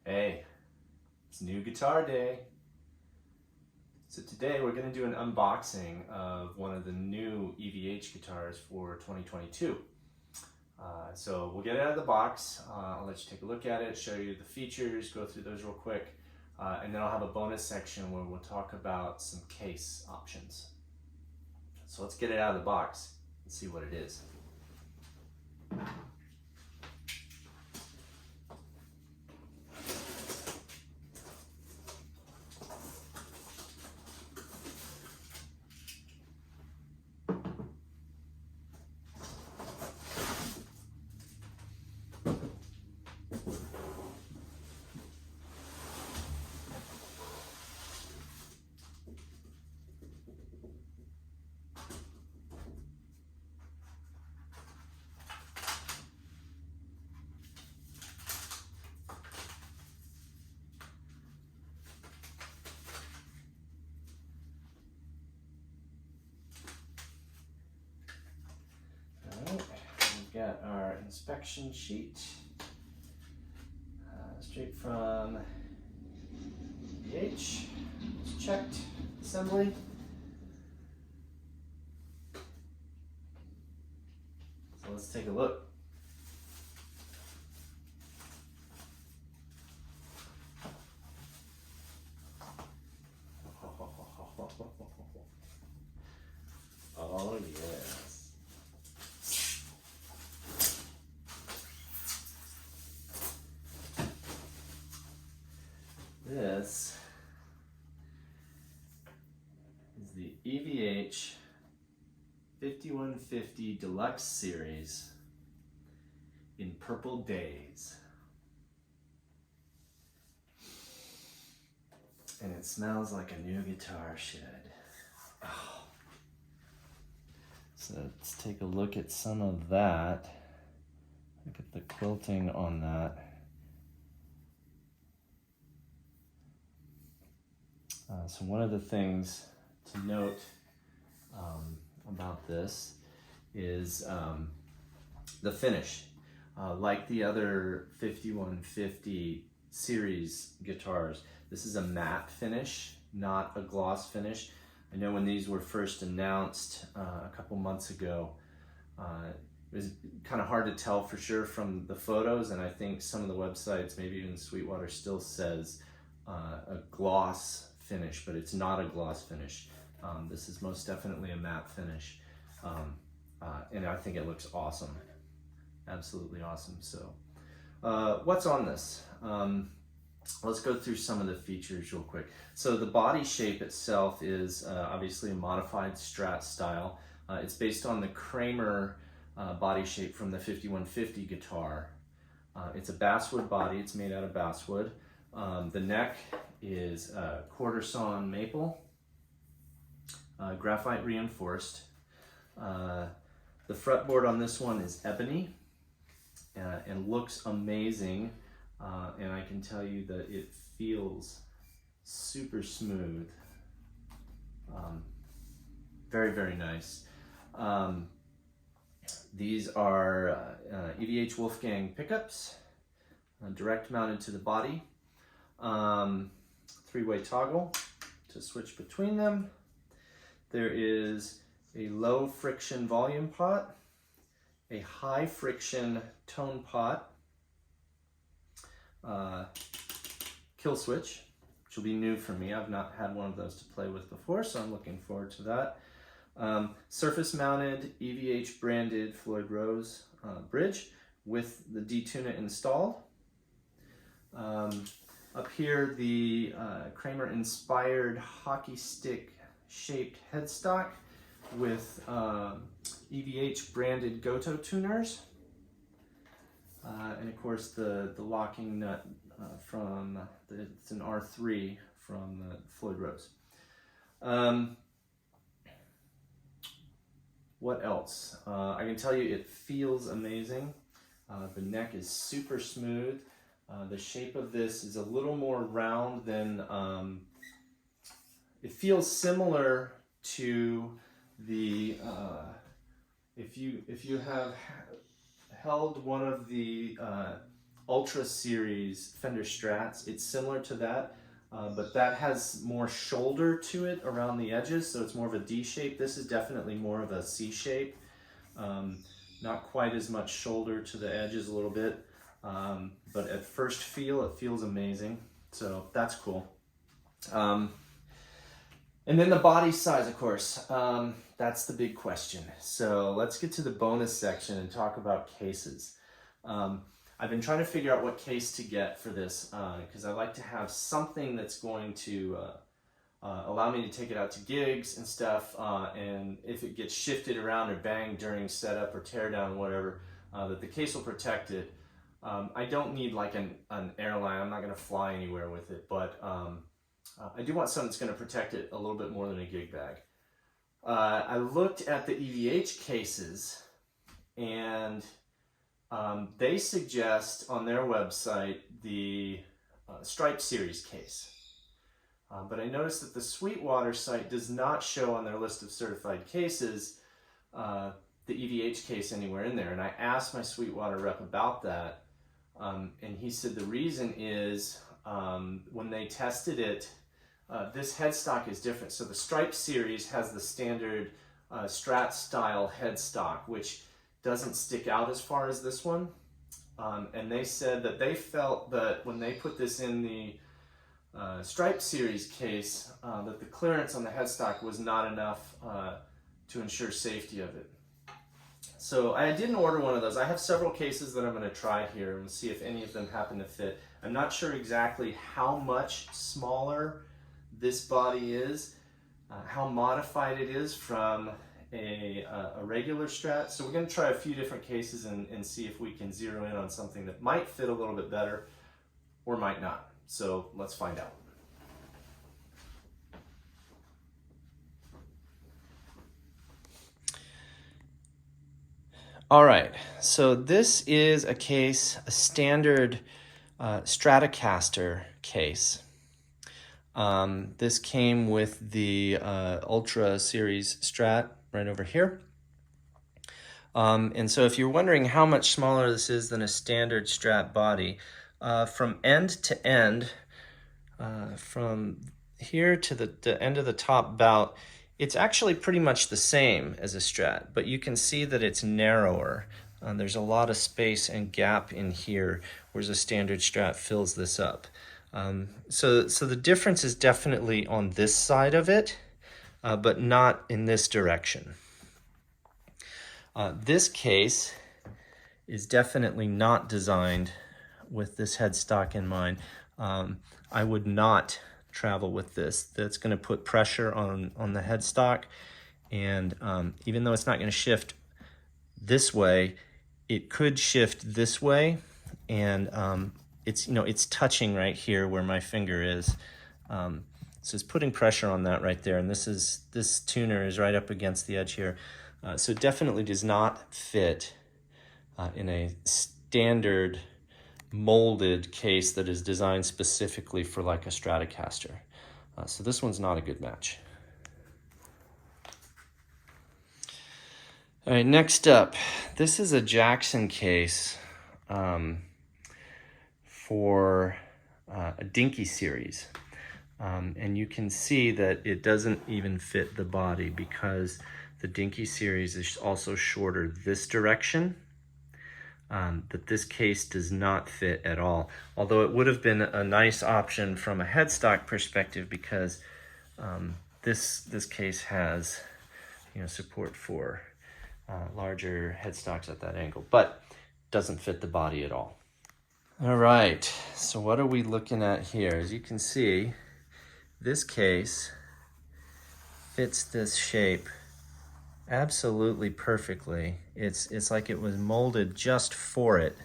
Hey, it's new guitar day. So today we're going to do an unboxing of one of the new EVH guitars for 2022. So we'll get it out of the box. I'll let you take a look at it, show you the features, go through those real quick, and then I'll have a bonus section where we'll talk about some case options. So let's get it out of the box and see what it is. We've got our inspection sheet, straight from EVH. It's checked assembly. So let's take a look. Oh yes. This is the EVH 5150 Deluxe Series in Purple Days. And it smells like a new guitar should. Oh. So let's take a look at some of that. Look at the quilting on that. So one of the things to note about this is the finish. Like the other 5150 series guitars, this is a matte finish, not a gloss finish. I know when these were first announced a couple months ago, it was kind of hard to tell for sure from the photos, and I think some of the websites, maybe even Sweetwater, still says a gloss finish, but it's not a gloss finish. This is most definitely a matte finish, and I think it looks awesome, absolutely awesome. So what's on this? Let's go through some of the features real quick. So the body shape itself is obviously a modified Strat style. It's based on the Kramer body shape from the 5150 guitar. It's a basswood body, it's made out of basswood. The neck is quarter sawn maple, graphite reinforced. The fretboard on this one is ebony and looks amazing. And I can tell you that it feels super smooth. Very, very nice. These are EVH Wolfgang pickups, direct mounted to the body. Three-way toggle to switch between them. There is a low friction volume pot, a high friction tone pot, kill switch, which will be new for me. I've not had one of those to play with before, so I'm looking forward to that. Surface mounted EVH branded Floyd Rose bridge with the D-tuner installed. Up here, the Kramer inspired hockey stick shaped headstock with EVH branded Goto tuners. And of course the locking nut from, it's an R3 from the Floyd Rose. What else? I can tell you it feels amazing. The neck is super smooth. The shape of this is a little more round than, it feels similar to the, if you have held one of the Ultra Series Fender Strats. It's similar to that, but that has more shoulder to it around the edges, so it's more of a D shape. This is definitely more of a C shape. Not quite as much shoulder to the edges a little bit, but at first feel, it feels amazing. So that's cool. And then the body size, of course, that's the big question. So let's get to the bonus section and talk about cases. I've been trying to figure out what case to get for this because I like to have something that's going to allow me to take it out to gigs and stuff, and if it gets shifted around or banged during setup or teardown, whatever, that the case will protect it. I don't need like an airline. I'm not going to fly anywhere with it, but I do want something that's going to protect it a little bit more than a gig bag. I looked at the EVH cases, and they suggest on their website the Stripe Series case. But I noticed that the Sweetwater site does not show on their list of certified cases the EVH case anywhere in there. And I asked my Sweetwater rep about that, and he said the reason is when they tested it, this headstock is different. So the Stripe Series has the standard Strat style headstock, which doesn't stick out as far as this one. And they said that they felt that when they put this in the Stripe Series case, that the clearance on the headstock was not enough to ensure safety of it. So I didn't order one of those. I have several cases that I'm going to try here and see if any of them happen to fit. I'm not sure exactly how much smaller this body is, how modified it is from a regular Strat. So we're going to try a few different cases and see if we can zero in on something that might fit a little bit better or might not. So let's find out. All right, so this is a case, a standard Stratocaster case. This came with the Ultra Series Strat right over here. And so if you're wondering how much smaller this is than a standard Strat body, from end to end, from here to the end of the top bout, it's actually pretty much the same as a Strat, but you can see that it's narrower. There's a lot of space and gap in here, whereas a standard Strat fills this up. So the difference is definitely on this side of it, but not in this direction. This case is definitely not designed with this headstock in mind. I would not travel with this. That's going to put pressure on the headstock, and even though it's not going to shift this way, it could shift this way, and it's touching right here where my finger is. So it's putting pressure on that right there, and this tuner is right up against the edge here. So it definitely does not fit in a standard molded case that is designed specifically for like a Stratocaster. So this one's not a good match. All right, next up, this is a Jackson case for a Dinky series. And you can see that it doesn't even fit the body because the Dinky series is also shorter this direction. That this case does not fit at all. Although it would have been a nice option from a headstock perspective because this case has support for larger headstocks at that angle, but doesn't fit the body at all. All right, so what are we looking at here? As you can see, this case fits this shape absolutely perfectly. It's like it was molded just for it.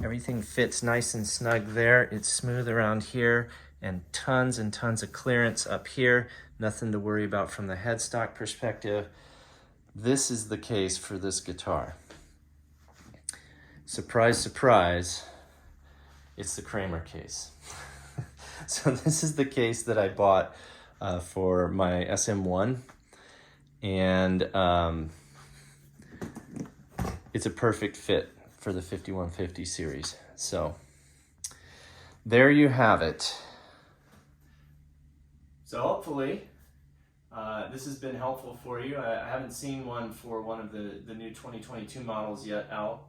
Everything fits nice and snug there. It's smooth around here and tons of clearance up here. Nothing to worry about from the headstock perspective. This is the case for this guitar. Surprise, surprise, it's the Kramer case. So this is the case that I bought for my SM1. And it's a perfect fit for the 5150 series. So there you have it. So hopefully this has been helpful for you. I haven't seen one for one of the new 2022 models yet out.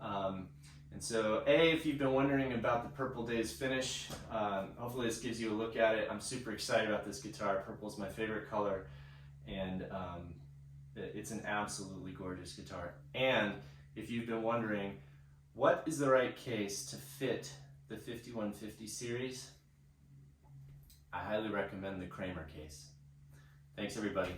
And so, if you've been wondering about the Purple Days finish, hopefully this gives you a look at it. I'm super excited about this guitar. Purple is my favorite color, and it's an absolutely gorgeous guitar. And if you've been wondering, what is the right case to fit the 5150 series? I highly recommend the Kramer case. Thanks, everybody.